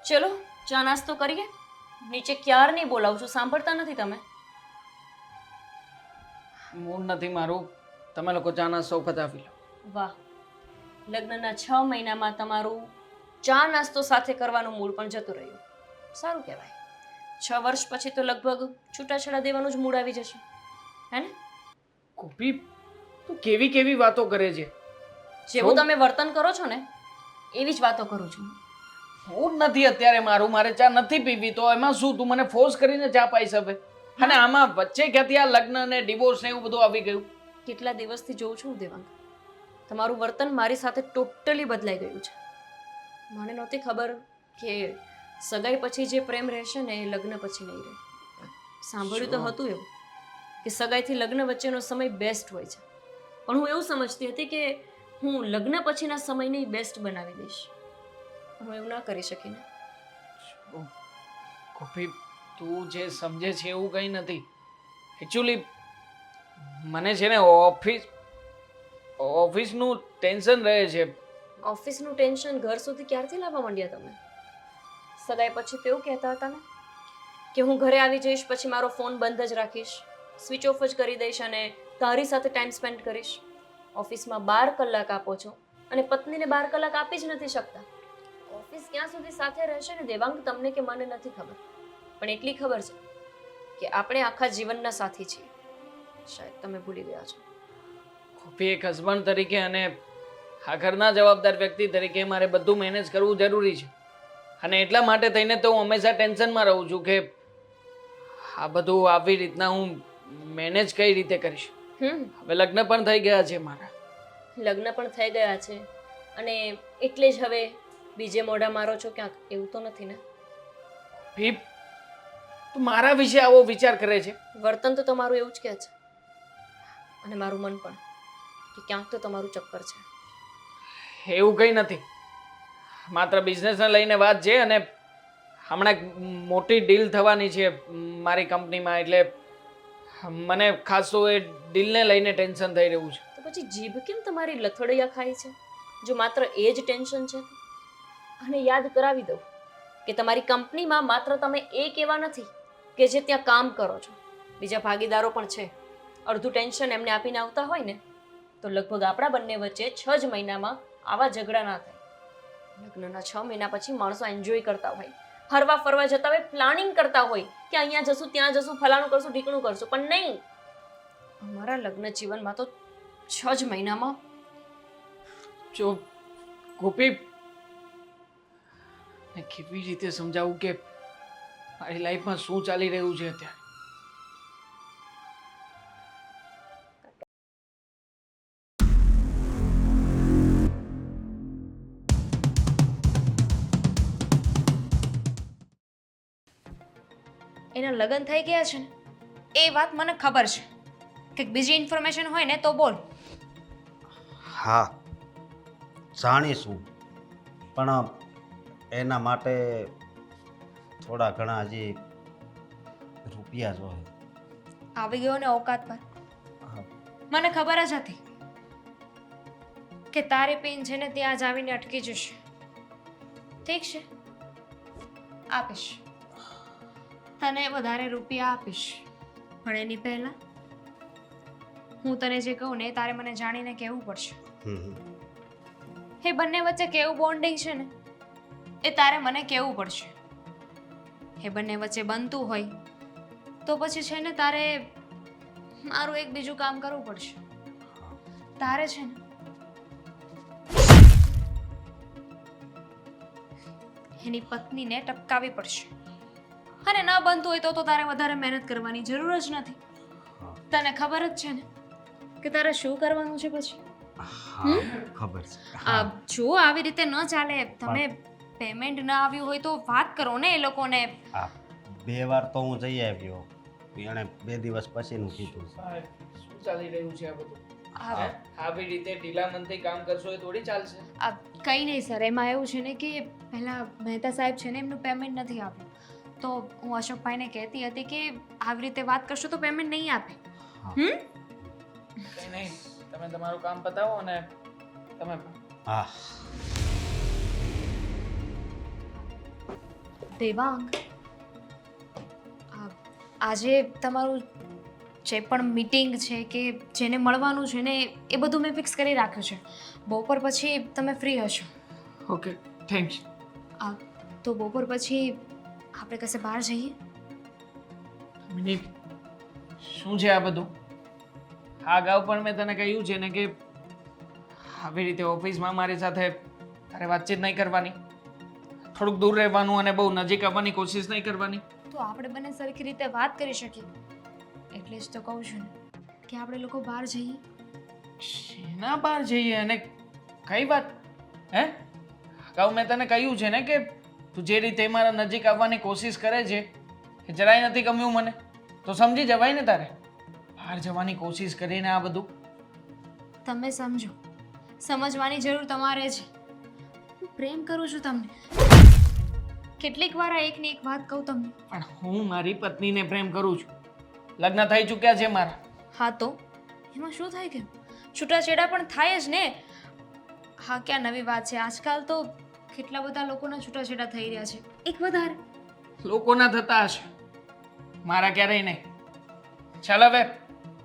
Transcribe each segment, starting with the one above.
ચલો ચા નાસ્તો કરીએ. નીચે ક્યારની બોલાવું છું, સાંભળતા નથી તમે? મૂડ નથી મારું. તમે લોકો ચા નાસ્તો પતાવી લો. વાહ, લગ્નના 6 મહિનામાં તમારું ચા નાસ્તો સાથે કરવાનું મૂડ પણ જતું રહ્યું. સારું કહેવાય. 6 વર્ષ પછી તો લગભગ છૂટાછેડા દેવાનું જ મૂડ આવી જશે, હે ને? ગોપી, તું કેવી કેવી વાતો કરે છે? જેવું તમે વર્તન કરો છો ને એવી જ વાતો કરું છું. મૂડ નથી અત્યારે મારું. મારે ચા નથી પીવી. તો એમાં શું તું મને ફોર્સ કરીને ચા પાઈશ હવે? અને આમાં વચ્ચે ક્યાંથી આ લગ્ન ને ડિવોર્સ ને એવું બધું આવી ગયું? કેટલા દિવસથી જોઉં છું દેવાંગ, તમારું વર્તન મારી સાથે ટોટલી બદલાઈ ગયું છે. મને નહોતી ખબર કે સગાઈ પછી જે પ્રેમ રહેશે ને એ લગ્ન પછી નહીં રહે. સાંભળ્યું તો હતું એવું કે સગાઈથી લગ્ન વચ્ચેનો સમય બેસ્ટ હોય છે, પણ હું એવું સમજતી હતી કે હું લગ્ન પછીના સમયને બેસ્ટ બનાવી દઈશ. હું એવું ના કરી શકી ને. ગોપી, તું જે સમજે છે એવું કંઈ નથી. એકચ્યુઅલી મને છે ને ઓફિસનું ટેન્શન રહે છે. ઓફિસનું ટેન્શન ઘર સુધી ક્યારથી લાવવા માંડ્યા તમે? સગાઈ પછી તો એવું કહેતા હતા ને કે હું ઘરે આવી જઈશ પછી મારો ફોન બંધ જ રાખીશ, સ્વિચ ઓફ જ કરી દઈશ અને તારી સાથે ટાઈમ સ્પેન્ડ કરીશ. ઓફિસમાં 12 કલાક આપો છો અને પત્નીને 12 કલાક આપી જ નથી શકતા. ઓફિસ ક્યાં સુધી સાથે રહેશે ને દેવાંગ, તમને કે મને નથી ખબર, પણ એટલી ખબર છે કે આપણે આખા જીવનના સાથી છીએ. શાયદ તમે ભૂલી ગયા છો. ગોપી, એક હસબન્ડ તરીકે અને આ ઘરના જવાબદાર વ્યક્તિ તરીકે મારે બધું મેનેજ કરવું જરૂરી છે. અને એટલા માટે થઈને તો હું હંમેશા ટેન્શનમાં રહું છું કે આ બધું આવી રીતના હું મેનેજ કઈ રીતે કરીશ. હવે લગ્ન પણ થઈ ગયા છે મારા. લગ્ન પણ થઈ ગયા છે અને એટલે જ હવે બીજે મોઢા મારો છો ક્યાંક, એવું તો નથી ને? ભીપ, તું મારા વિશે આવો વિચાર કરે છે? વર્તન તો તમારું એવું જ કહે છે અને મારું મન પણ કે ક્યાંક તો તમારું ચક્કર છે. એવું કંઈ નથી. માત્ર બિઝનેસને લઈને વાત છે અને હમણાં એક મોટી ડીલ થવાની છે મારી કંપનીમાં, એટલે મને ખાસ તો એ ડીલને લઈને ટેન્શન થઈ રહ્યું છે. તો પછી જીભ કેમ તમારી લથડિયા ખાય છે? જો માત્ર એ જ ટેન્શન છે અને યાદ કરાવી દઉં કે તમારી કંપનીમાં માત્ર તમે એક એવા નથી કે જે ત્યાં કામ કરો છો, બીજા ભાગીદારો પણ છે. અડધું ટેન્શન એમને આપીને આવતા હોય ને તો લગભગ આપણા બંને વચ્ચે 6 જ મહિનામાં આવા ઝઘડા ના થાય. લગ્નના 6 મહિના પછી માણસો એન્જોય કરતા હોય, ફરવા ફરવા જતા હોય, પ્લાનિંગ કરતા હોય કે અહીંયા જશું ત્યાં જશું, ફલાણું કરશું ઢીકણું કરશું, પણ નહીં. અમારા લગ્ન જીવનમાં તો 6 જ મહિનામાં જો ગોપી, કેવી રીતે સમજાવું કે મારી લાઈફમાં શું ચાલી રહ્યું છે અત્યારે? એના લગ્ન થઈ ગયા છે ને એ વાત મને ખબર છે. કંઈક બીજી ઇન્ફોર્મેશન હોય ને તો બોલ. હા, જાણીશું, પણ એના માટે થોડા ઘણા હજી રૂપિયા જોઈએ. આવી ગયો ને ઓકાત પર. હા, મને ખબર જ હતી કે તારી પિન છે ને ત્યાં જ આવીને અટકી જશે. ઠીક છે, આપીશ તને વધારે રૂપિયા આપીશ, પણ એની પહેલા હું તને જે કહું ને તારે મને જાણીને કહેવું પડશે. એ બંને વચ્ચે કેવું બોન્ડિંગ છે ને એ તારે મને કહેવું પડશે. એ બંને વચ્ચે બનતું હોય તો પછી છે ને તારે મારું એક બીજું કામ કરવું પડશે. તારે છે ને એની પત્નીને ટપકાવી પડશે. અને ન બનતું હોય તો તારે વધારે મહેનત કરવાની જરૂર જ નથી. તને ખબર જ છે ને કે તારે શું કરવાનું છે પછી. ખબર છે. જો આવી રીતે ન ચાલે, તમે પેમેન્ટ ન આવ્યું હોય તો વાત કરો ને એ લોકોને. હા, 2 વાર તો હું જઈ આવ્યો, એણે 2 દિવસ પછીનું કીધું છે. શું ચાલી રહ્યું છે આ બધું? આવી રીતે ઢીલામણથી કામ કરશો એ થોડી ચાલશે. કંઈ નહીં સર, એમાં એવું છે ને કે પહેલાં મહેતા સાહેબ છે ને એમનું પેમેન્ટ નથી આપ્યું, તો હું અશોકભાઈને કહેતી હતી કે આવી રીતે વાત કરશો તો પેમેન્ટ નહીં આપે. કંઈ નહીં, તમે તમારું કામ પતાવો અને તમે પણ. હા. દેવાંગ, આજે તમારું જે પણ મીટિંગ છે કે જેને મળવાનું છે ને એ બધું મેં ફિક્સ કરી રાખ્યું છે. બપોર પછી તમે ફ્રી હશો. Okay, thanks. તો બપોર પછી આપણે કશે બહાર જઈએ. મિની, શું છે આ બધું? આ અગાઉ પણ મેં તને કહ્યું છે ને કે આવી રીતે ઓફિસમાં મારી સાથે તારે વાતચીત નહીં કરવાની, થોડુંક દૂર રહેવાનું અને બહુ નજીક આવવાની કોશિશ નહીં કરવાની. તો આપણે બંને સરખી રીતે વાત કરી શકીએ એટલે જ તો કહું છું ને કે આપણે લોકો બહાર જઈએ. શેના બહાર જઈએ અને કઈ વાત? હે, અગાઉ મેં તને કહ્યું છે ને કે તું જે રીતે મારા નજીક આવવાની કોશિશ કરે છે એ જરાય નથી ગમ્યું મને. તો સમજી જવાય ને તારે, બહાર જવાની કોશિશ કરીને આ બધું. તમે સમજો, સમજવાની જરૂર તમારે છે. હું પ્રેમ કરું છું તમને. કેટલીક વાર આ એકની એક વાત કહું તમને. પણ હું મારી પત્નીને પ્રેમ કરું છું, લગ્ન થઈ ચૂક્યા છે મારા. હા તો એમાં શું થાય કે છૂટાછેડા પણ થાય જ ને. હા, ક્યાં નવી વાત છે. આજકાલ તો કેટલા બધા લોકોના છૂટાછેડા થઈ રહ્યા છે. એક વધારે લોકોના થતા હશે, મારા ક્યારેય નહીં. ચાલ હવે,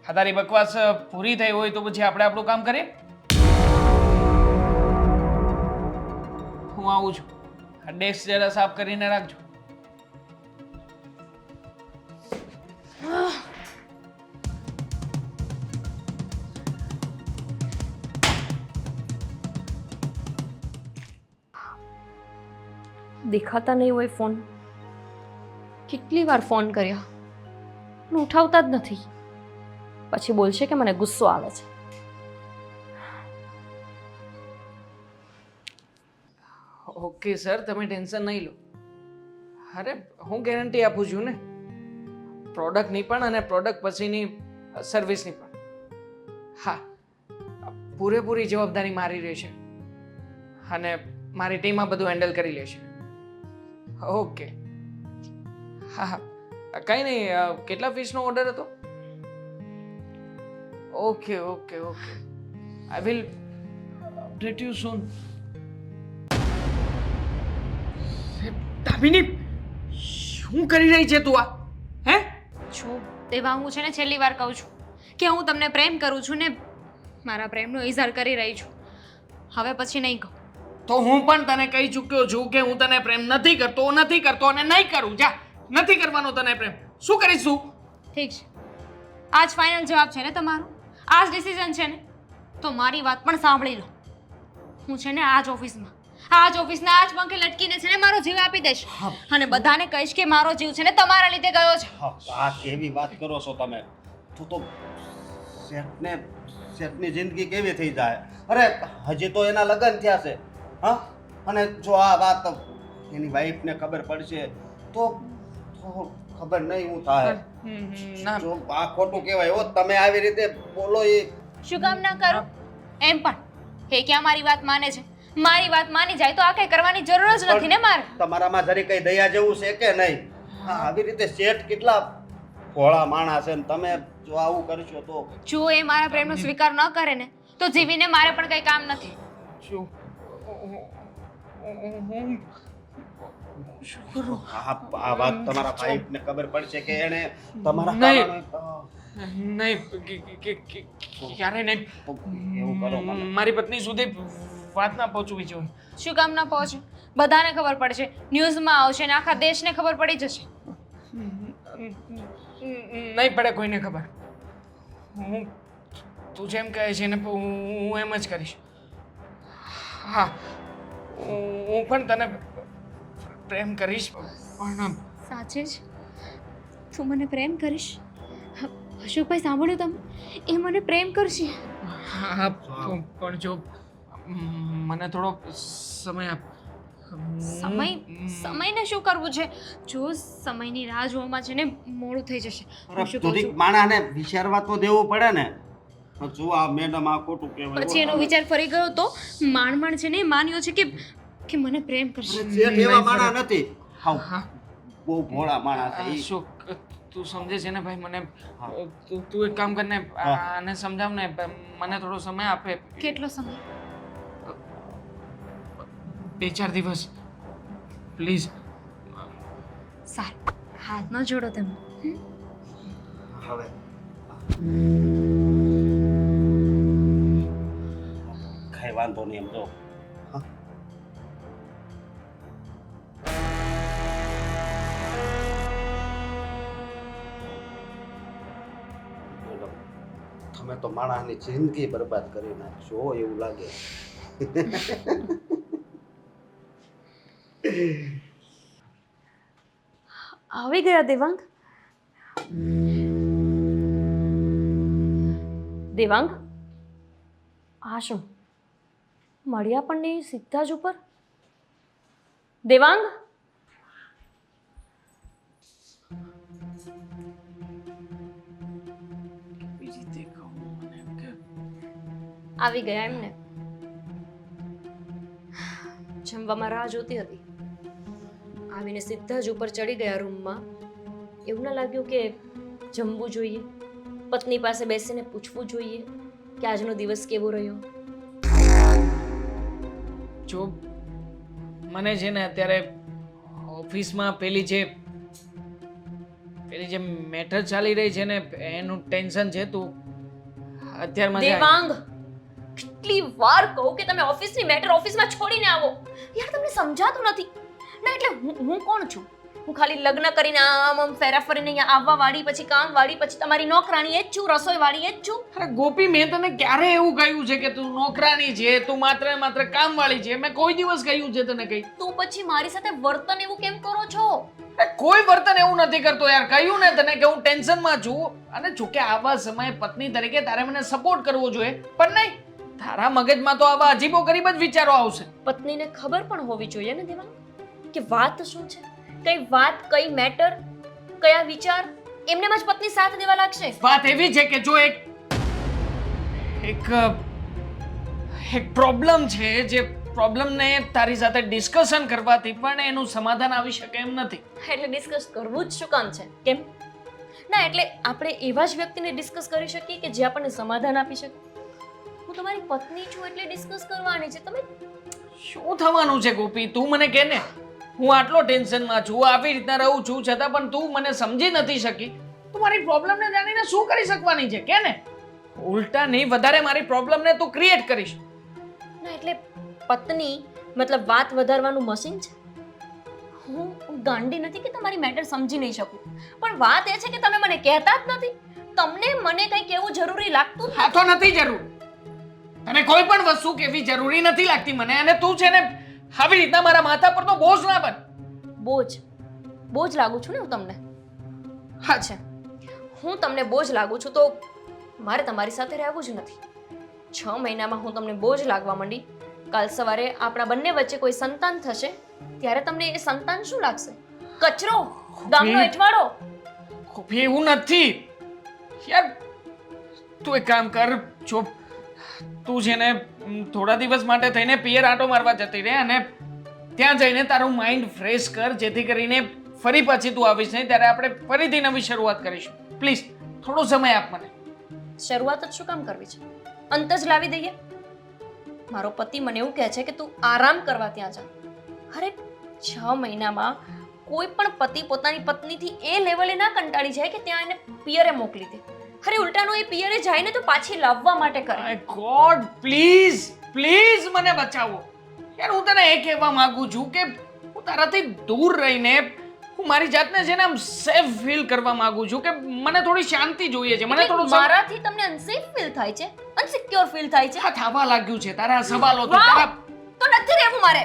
આ તારી બકવાસ પૂરી થઈ હોય તો પછી આપણે આપણું કામ કરીએ. હું આવું છું. આ ડેસ્ક જરા સાફ કરીને રાખજો. દેખાતા નહીં હોય ફોન. કેટલી વાર ફોન કર્યા પણ ઉઠાવતા જ નથી. પછી બોલશે કે મને ગુસ્સો આવે છે. ઓકે સર, તમે ટેન્શન નહીં લો. અરે હું ગેરંટી આપું છું ને, પ્રોડક્ટની પણ અને પ્રોડક્ટ પછીની સર્વિસની પણ. હા, પૂરેપૂરી જવાબદારી મારી રહેશે અને મારી ટીમ આ બધું હેન્ડલ કરી લેશે. ઓકે. હા હા, કંઈ નહીં. કેટલા પીસનો ઓર્ડર હતો? Okay okay okay, I will update you સૂન. દામિની, શું કરી રહી છે તું આ? હે, છો દેવા, હું છે ને છેલ્લી વાર કહું છું કે હું તમને પ્રેમ કરું છું ને મારા પ્રેમનો ઇઝહાર કરી રહી છું. હવે પછી નહીં કહું. તો હું પણ તને કહી ચૂક્યો છું કે હું તને પ્રેમ નથી કરતો અને નહીં કરું. જા, નથી કરવાનો તને પ્રેમ. શું કરીશ તું? ઠીક છે, આજ ફાઇનલ જવાબ છે ને તમારો? આજ ડિસિઝન છે ને? તો મારી વાત પણ સાંભળી લો. હું છે ને આજ ઓફિસના આજ પંખે લટકીને છે ને મારો જીવ આપી દઈશ અને બધાને કહીશ કે મારો જીવ છે ને તમારા લીધે ગયો છે. આ કેવી વાત કરો છો તમે? તું તો શેઠની જિંદગી કેવી થઈ જાય? અરે હજી તો એના લગ્ન થયા છે. હા, અને જો આ વાત એની વાઈફને ખબર પડશે તો ખબર નહીં હું થાય. ના, જો આ ખોટું કહેવાય. હો, તમે આવી રીતે બોલો એ શું કામ ના કરું? એમ પણ એ ક્યાં મારી વાત માને છે? મારી વાત માની જાય તો આ કઈ કરવાની જરૂર જ નથી ને મારે. તમારામાં જરી કઈ દયા જેવું છે કે નહીં? હા, આવી રીતે શેઠ કેટલા ભોળા માણસ છે ને તમે જો આવું કરશો તો જો એ મારા પ્રેમનો સ્વીકાર ન કરે ને તો જીવીને મારે પણ કઈ કામ નથી. શું શું કરું? આ વાત તમારા વાઈફને ખબર પડશે કે એને તમારા નહીં. કારણે નહીં, ક્યારે નહીં. એવું કરો મને. મારી પત્ની સુધી વાત ના પહોંચવી જોઈએ. શું કામ ના પહોંચે? બધાને ખબર પડશે, ન્યૂઝમાં આવશે ને આખા દેશને ખબર પડી જશે. નહીં પડે કોઈને ખબર. હું તું જેમ કહે છે ને હું એમ જ કરીશ. હા, હું પણ તને પ્રેમ કરીશ. પણ સાચે જ તું મને પ્રેમ કરીશ? અશોકભાઈ, સાંભળ્યું તમે? એ મને પ્રેમ કરશે. હા, પણ જો મને થોડો સમય આપ. સમયને શું કરવું છે? જો સમયની રાહ જોવામાં છે ને મોડું થઈ જશે. હું શું કહું થોડીક છું? માણસને વિચારવા તો દેવું પડે ને. જો આ મેડમ આ ખોટું કહેવાય. પછી એનો વિચાર ફરી ગયો તો માંડ છે ને માન્યો છે કે મને પ્રેમ કરશે. શેઠ એવા માણસ નથી. હાવ હા, બહુ ભોળા માણસ છે ઈ. શું તું સમજે છે ને ભાઈ? મને તું એક કામ કરને, આને સમજાવ ને, મને થોડો સમય આપે. કેટલો સમય? 2-4 દિવસ પ્લીઝ. સારું, હાથ ન જોડો તમે. હવે કઈ વાંધો નહીં એમ તો. હા. બોલો, તમે તો માણસની જિંદગી બરબાદ કરી નાખશો એવું લાગે. આવી ગયા દેવાંગ? દેવાંગ, આ શું મળ્યા પણ નહીં સીધા જ ઉપર? દેવાંગ, કેવી રીતે કહું મને એમ કે આવી ગયા એમને? જમવામાં રાહ જોતી હતી, આવીને સીધા જ ઉપર ચડી ગયા રૂમમાં. એવું ના લાગ્યું કે જમવું જોઈએ, પત્ની પાસે બેસીને પૂછવું જોઈએ કે આજનો દિવસ કેવો રહ્યો? જો મને છે ને અત્યારે ઓફિસમાં પેલી જે મેટર ચાલી રહી છે ને એનું ટેન્શન છે. તું અત્યારમાં દેવાંગ, કેટલી વાર કહું કે તમે ઓફિસની મેટર ઓફિસમાં છોડીને આવો. યાર, તમને સમજાતું નથી ના. એટલે હું કોણ છું? હું ખાલી લગ્ન કરીને આમ ફેરા ફરીને અહીંયા આવવા વાળી, પછી કામ વાળી, પછી તમારી નોકરાણી એ જ છું, રસોઈ વાળી એ જ છું. અરે ગોપી, મેં તને ક્યારે એવું કહ્યું છે કે તું નોકરાણી છે, તું માત્ર ને માત્ર કામવાળી છે? મેં કોઈ દિવસ કહ્યું છે તને કઈ? તો પછી મારી સાથે વર્તન એવું કેમ કરો છો? અરે કોઈ વર્તન એવું નથી કરતો યાર. કહ્યું ને તને કે હું ટેન્શનમાં છું. અને જો કે આવા સમયે પત્ની તરીકે તારે મને સપોર્ટ કરવો જોઈએ, પણ નહીં, તારા મગજમાં તો આવા અજીબો ગરીબ જ વિચારો આવશે. પત્નીને ખબર પણ હોવી જોઈએ ને દેવાંગ, કે વાત શું છે, કઈ વાત, કઈ મેટર, કયા વિચાર. એમનેમ જ પત્ની સાથ દેવા લાગશે? વાત એવી છે કે જો એક પ્રોબ્લેમ છે, જે પ્રોબ્લેમને તારી સાથે ડિસ્કશન કરવાથી પણ એનું સમાધાન આવી શકે એમ નથી. એટલે ડિસ્કસ કરવું જ શું કામ છે? કેમ ના? એટલે આપણે એવા જ વ્યક્તિને ડિસ્કસ કરી શકીએ કે જે આપણને સમાધાન આપી શકે. હું તમારી પત્ની છું એટલે ડિસ્કસ કરવાની છે. તમે શું થવાનું છે ગોપી? તું મને કહે ને. હું આટલો ટેન્શનમાં છું, આવી રીતના રહું છું, છતાં પણ તું મને સમજી નથી શકી. તું મારી પ્રોબ્લેમને જાણીને શું કરી શકવાની છે? કે ને, ઉલટા નહીં વધારે મારી પ્રોબ્લેમને તું ક્રિએટ કરીશ. ના, એટલે પત્ની મતલબ વાત વધારવાનું મશીન છે? હું ગાંડી નથી કે તમારી મેટર સમજી નહીં શકું, પણ વાત એ છે કે તમે મને કહેતા જ નથી. તમને મને કંઈ કહેવું જરૂરી લાગતું જ હા તો નથી જરૂર. તને કોઈ પણ વસ્તુ કેવી જરૂરી નથી લાગતી મને. અને તું છે ને આવી રીતના મારા માથા પર તો બોજ ના બન. બોજ લાગુ છું ને હું તમને? હા છે, હું તમને બોજ લાગુ છું તો મારે તમારી સાથે રહેવું જ નથી. 6 મહિનામાં હું તમને બોજ લાગવા માંડી. કાલ સવારે આપણા બંને વચ્ચે કોઈ સંતાન થશે ત્યારે તમને એ સંતાન શું લાગશે? કચરો, ગામનો એઠવાડો. ગોપી, એવું નથી યાર. તું એક કામ કર, જો તું છે ને થોડા દિવસ માટે થઈને પિયર આંટો મારવા જતી રહે અને ત્યાં જઈને તારું માઇન્ડ ફ્રેશ કર, જેથી કરીને ફરી પછી તું આવીશ નહીં ત્યારે આપણે ફરીથી નવી શરૂઆત કરીશું. પ્લીઝ થોડો સમય આપ મને. શરૂઆત જ શું કામ કરવી છે? અંત જ લાવી દઈએ? મારો પતિ મને એવું કહે છે કે તું આરામ કરવા ત્યાં જા. અરે 6 મહિનામાં કોઈ પણ પતિ પોતાની પત્નીથી એ લેવલે ના કંટાળી જાય કે ત્યાં એને પિયરે મોકલી દે. અરે ઉલટાનું એ પિયરે જાય ને તો પાછી લાવવા માટે કરે. માય ગોડ, પ્લીઝ પ્લીઝ મને બચાવો યાર. હું તને એ કહેવા માંગુ છું કે હું તારાથી દૂર રહીને હું મારી જાતને છે ને આમ સેફ ફીલ કરવા માંગુ છું કે મને થોડી શાંતિ જોઈએ છે. મને થોડું મારાથી તમને અનસેફ ફીલ થાય છે, અનસિક્યોર ફીલ થાય છે? આ થવા લાગ્યું છે તારા સવાલોથી. વાહ! તારા તો નથી રહેવું મારે.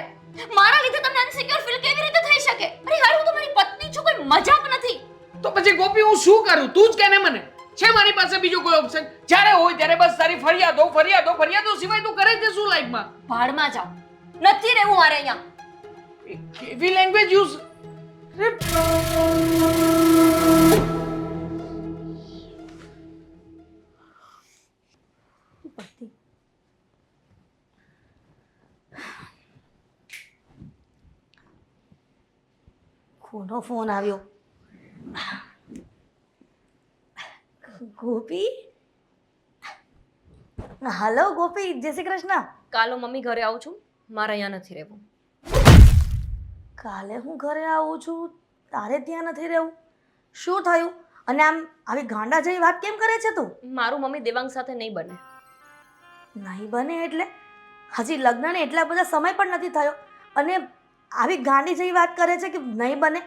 મારા લીધે તમને અનસિક્યોર ફીલ કેવી રીતે થઈ શકે? અરે યાર, હું તમારી પત્ની છું, કોઈ મજાક નથી. તો પછી ગોપી હું શું કરું? તું જ કહે ને મને. છે મારી પાસે બીજો કોઈ ઓપ્શન? જ્યારે હોય ત્યારે બસ તારી ફરિયાદો સિવાય તું કરે છે શું લાઈફમાં? ભાડમાં જાઓ, નથી રહેવું મારે અહીંયા. કેવી લેંગ્વેજ યુઝ. કોનો ફોન આવ્યો? ગોપી? હલો ગોપી, જય શ્રી કૃષ્ણ. કાલો મમ્મી ઘરે આવું છું, મારે અહીંયા નથી રહેવું. કાલે હું ઘરે આવું છું તારે ત્યાં નથી રહેવું? શું થયું? અને આમ આવી ગાંડા જેવી વાત કેમ કરે છે તું? મારું મમ્મી દેવાંગ સાથે નહીં બને. નહીં બને એટલે? હજી લગ્નને એટલા બધા સમય પણ નથી થયો અને આવી ગાંડી જેવી વાત કરે છે કે નહીં બને?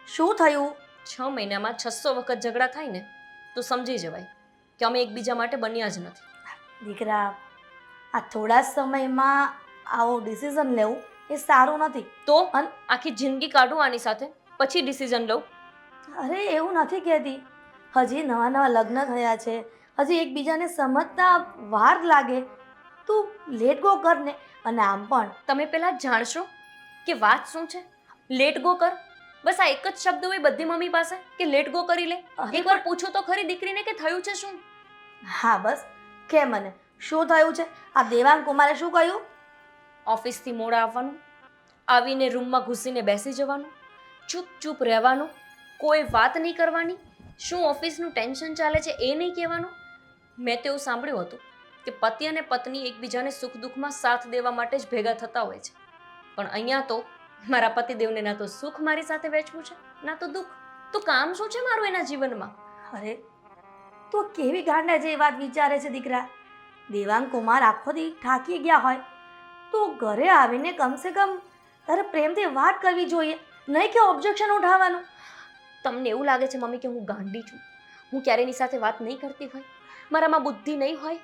શું થયું? 6 મહિનામાં 600 વખત ઝઘડા થાય ને તો સમજી જવાય કે અમે એકબીજા માટે બન્યા જ નથી. દીકરા, આ થોડા જ સમયમાં આવો ડિસિઝન લેવું એ સારું નથી. તો આખી જિંદગી કાઢું આની સાથે પછી ડિસિઝન લઉં? અરે એવું નથી કહેતી. હજી નવા નવા લગ્ન થયા છે, હજી એકબીજાને સમજતા વાર લાગે. તું લેટ ગો કર ને. અને આમ પણ તમે પહેલાં જાણશો કે વાત શું છે. લેટ ગો કર, બસ આ એક જ શબ્દ હોય બધી મમ્મી પાસે કે લેટ ગો કરી લે. એકવાર પૂછો તો ખરી દીકરીને કે થયું છે શું. હા બસ કે મને શું થયું છે? આ દેવાંગ કુમારે શું કહ્યું? ઓફિસથી મોડા આવવાનું, આવીને રૂમમાં ઘૂસીને બેસી જવાનું, ચૂપ રહેવાનું, કોઈ વાત નહીં કરવાની, શું ઓફિસનું ટેન્શન ચાલે છે એ નહીં કહેવાનું. મેં તો એવું સાંભળ્યું હતું કે પતિ અને પત્ની એકબીજાને સુખ દુઃખમાં સાથ દેવા માટે જ ભેગા થતા હોય છે, પણ અહીંયા તો મારા પતિદેવને ના તો સુખ મારી સાથે વહેંચવું છે ના તો દુઃખ. તો કામ શું છે મારું એના જીવનમાં? અરે તું કેવી ગાંડા જેવી વાત વિચારે છે દીકરા. દેવાંગ કુમાર આખો દી થાકી ગયા હોય તો ઘરે આવીને કમસે કમ તારે પ્રેમથી વાત કરવી જોઈએ, નહીં કે ઓબ્જેક્શન ઉઠાવવાનું. તમને એવું લાગે છે મમ્મી કે હું ગાંડી છું? હું ક્યારે એની સાથે વાત નહીં કરતી હોય? મારામાં બુદ્ધિ નહીં હોય?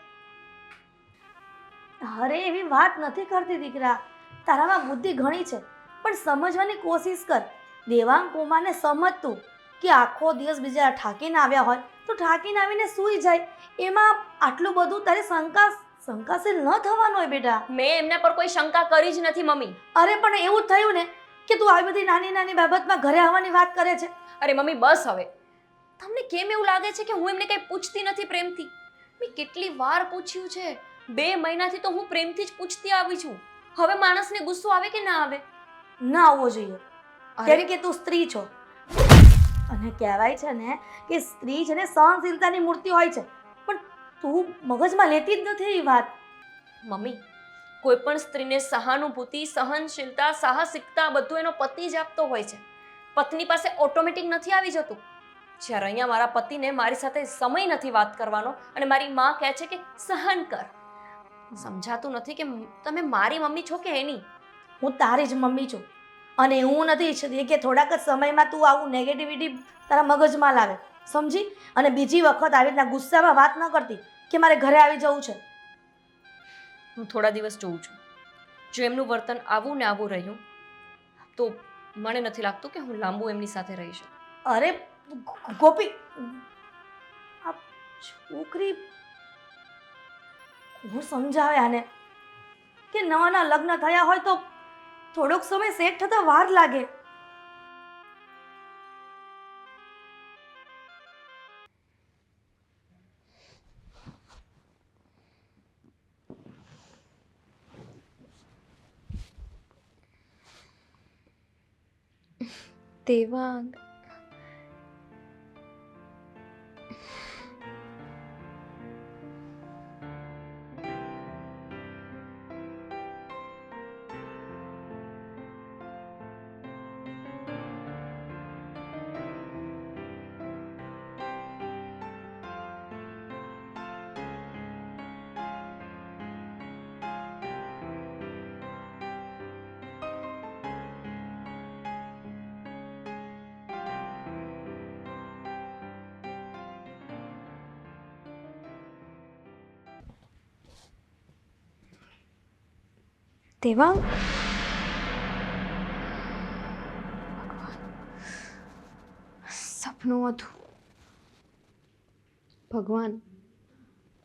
અરે એવી વાત નથી કરતી દીકરા. તારામાં બુદ્ધિ ઘણી છે પણ સમજવાની કોશિશ કર. દેવાંગ કુમારને સમજ તું કે આખો દિવસ બીજા થાકીને આવ્યા હોય તો થાકીને આવીને સૂઈ જાય. એમાં આટલું બધું તારે શંકાશીલ ન થવાનું હોય બેટા. મેં એમના પર કોઈ શંકા કરી જ નથી મમ્મી. અરે પણ એવું જ થયું ને કે તું આવી બધી નાની નાની બાબતમાં ઘરે આવવાની વાત કરે છે. અરે મમ્મી બસ હવે. તમને કેમ એવું લાગે છે કે હું એમને કંઈ પૂછતી નથી પ્રેમથી? મેં કેટલી વાર પૂછ્યું છે. 2 મહિનાથી તો હું પ્રેમથી જ પૂછતી આવી છું. હવે માણસને ગુસ્સો આવે કે ના આવે? ના આવવો જોઈએ. ત્યારે કે તું સ્ત્રી છો અને કહેવાય છે ને કે સ્ત્રી છે ને સહનશીલતાની મૂર્તિ હોય છે, પણ તું મગજમાં લેતી જ નથી એ વાત. મમ્મી, કોઈ પણ સ્ત્રીને સહાનુભૂતિ, સહનશીલતા, સાહસિકતા બધું એનો પતિ જ આપતો હોય છે. પત્ની પાસે ઓટોમેટિક નથી આવી જતું. જ્યારે અહીંયા મારા પતિને મારી સાથે સમય નથી વાત કરવાનો અને મારી માં કહે છે કે સહન કર. સમજાતું નથી કે તમે મારી મમ્મી છો કે એની? હું તારી જ મમ્મી છું અને હું નથી ઈચ્છતી કે થોડાક જ સમયમાં તું આવું નેગેટિવિટી તારા મગજમાં લાવે, સમજી? અને બીજી વખત આવી રીતના ગુસ્સામાં વાત ન કરતી કે મારે ઘરે આવી જવું છે. હું થોડા દિવસ જોઉં છું. જો એમનું વર્તન આવું ને આવું રહ્યું તો મને નથી લાગતું કે હું લાંબુ એમની સાથે રહી શકું. અરે ગોપી, આ છોકરી હું સમજાવે આને કે નવાના લગ્ન થયા હોય તો થોડોક સમય સેટ થતા વાર લાગે. દેવાંગ, દેવાંગ, સપનું હતું. ભગવાન,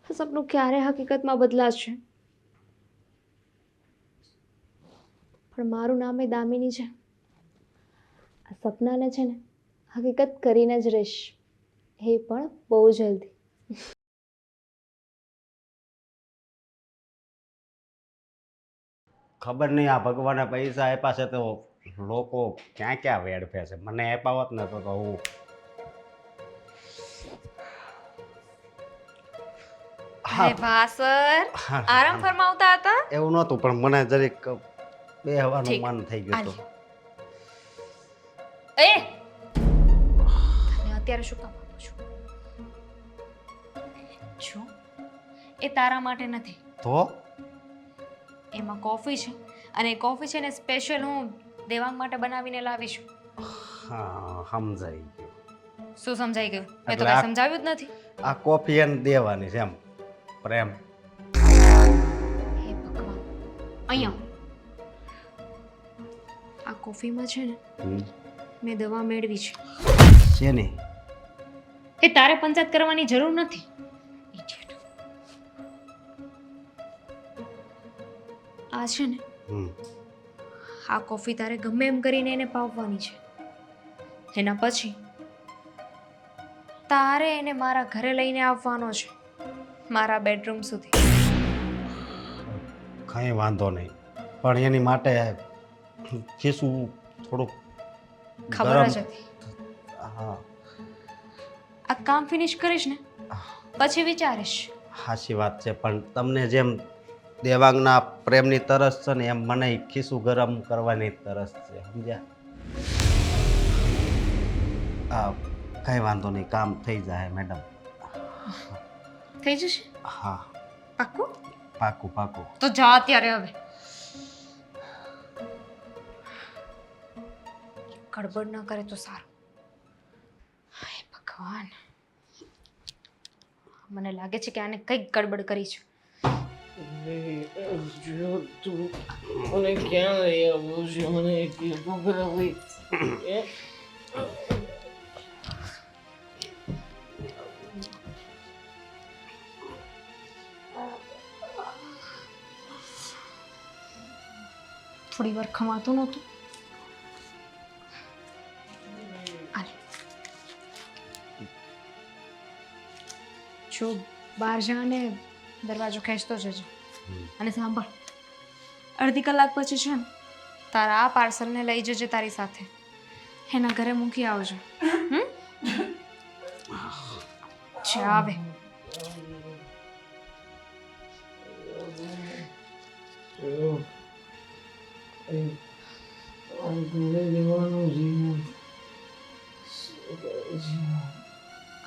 આ સપનું ક્યારે હકીકતમાં બદલાશે? પણ મારું નામ એ દામિની છે. આ સપનાને છે ને હકીકત કરીને જ રહીશ, એ પણ બહુ જલ્દી. ખબર નહીં આ ભગવાને પૈસા આપ્યા છે તો લોકો ક્યાં ક્યાં વેડફે છે. મને આપ્યા હોત ને તો હું અરે વાહ સર, આરામ ફરમાવતા હતા? એવું નહોતું પણ મને જરીક બેહવાનું ઠીક, મન થઈ ગયું હતું. એ અત્યારે શું કામ આપું છું? જો એ તારા માટે નથી, તો એમાં કોફી છે અને એ કોફી છે ને સ્પેશિયલ હું દેવાંગ માટે બનાવીને લાવી છું. હા સમજાઈ ગયું. શું સમજાઈ ગયું? મેં તો એટલે કાંઈ આ- સમજાવ્યું જ નથી. આ કોફી એને દેવાની છે એમ પ્રેમ. હે ભગવાન, અહીંયા આ કોફીમાં છે ને મેં દવા મેળવી છે. શેની? એ તારે પંચાયત કરવાની જરૂર નથી. Idiot. આ છે ને હમ આ કોફી તારે ગમે એમ કરીને એને પાવવાની છે. એના પછી તારે એને મારા ઘરે લઈને આવવાનો છે, મારા બેડરૂમ સુધી. કંઈ વાંધો નહીં, પણ એની માટે ખીસું થોડુંક ખબર ગરમ. જ હતી. હા આ કામ ફિનિશ કરીશ ને પછી વિચારીશ. સાચી વાત છે, પણ તમને જેમ દેવાંગના પ્રેમની તરસ છે ને એમ મને ખીસું ગરમ કરવાની તરસ છે, સમજ્યા? હા કંઈ વાંધો નહીં, કામ થઈ જાય મેડમ. થઈ જશે હા પાક્કું? પાકું પાકું. તો જા અત્યારે હવે. ગડબડ ન કરે તો સારું. હાય ભગવાન, મને લાગે છે કે આને કંઈક ગડબડ કરી છે. જો તું મને ક્યાં લઈ આવ્યો છે? મને એકલું ખરાબ થોડી વાર ખમાતું નહોતું. આલે. જો બહાર જા ને દરવાજો ખેંચતો જજો. અને સાંભળ, અડધી કલાક પછી છે ને તારા આ પાર્સલને લઈ જજે તારી સાથે. એના ઘરે મૂકી આવજો. છે આવે.